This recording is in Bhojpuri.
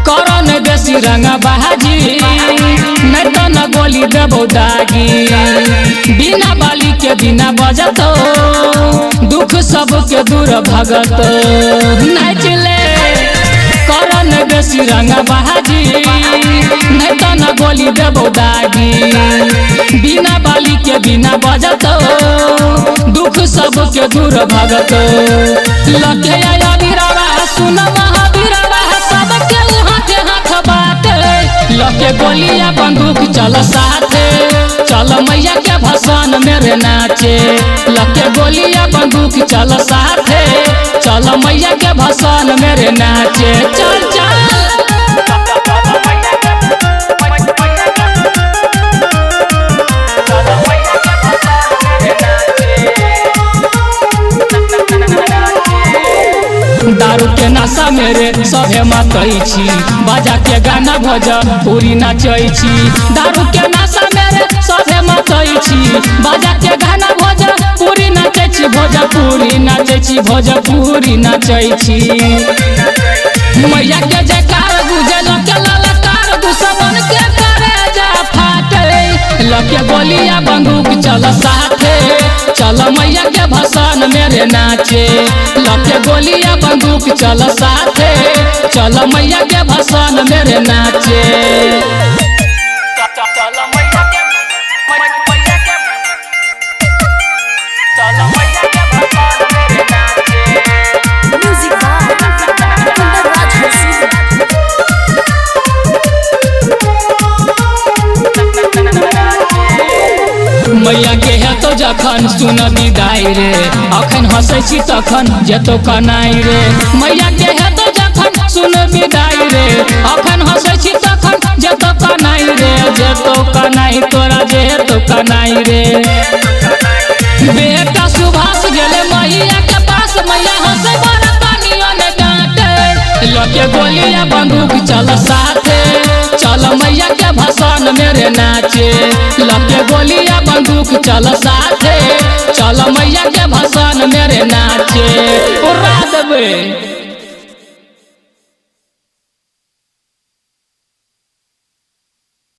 रंगा बहाजी मैं तो न गोली देबो दागी बिना बाली के बिना बजतो दुख सबके दूर भगत नाचले करन बेसी रंगा बहाजी मैं तो न गोली देबो दागी बिना बाली के बिना बजतो दुख सबके दूर भगत लगे आया बीरावा सुन महावीरवा सबके हाथे हाथ बाटे लगे गोलियां बंदूक चल साथे चल मैया के भसान मेरे नाचे लगे गोलियां बंदूक चल साथे चल मैया के भसान मेरे नाचे चल चल दारू के नशा मेरे सभे मतई छी बाजा के गाना भोजा पूरी नाचई छी दारू के नशा मेरे सभे मतई छी बाजा के गाना भोजा पूरी नाचई छी भोजपुरी नाचई छी भोजपुरी नाचई छी मैया के जयकार गुजल के ललकार दुश्मन के करे जा फाटे लके गोलियां बंदूक चल साथे चल मैया के भसान मेरे नाचे लके गोलियां बंदूक चल साथे चल मैया के भसान मेरे नाचे मैया के है तो जखन सुन विदाई रे अखन हंसै छी तखन जेतो कनाई रे मैया के है तो जखन सुन विदाई रे अखन हंसै छी तखन जेतो कनाई रे जेतो कनाई तोरा जे तो कनाई रे बेटा सुभाष गेले मैया के पास मैया हंसै बड़ा पानियों ने डांटे लके गोलियां बंदूक चल साथे चल मैया के भसान मेरे नाचे लके गोलियां बंदूक चल साथे चल मैया के भसान मेरे नाचे उड़ा देबे।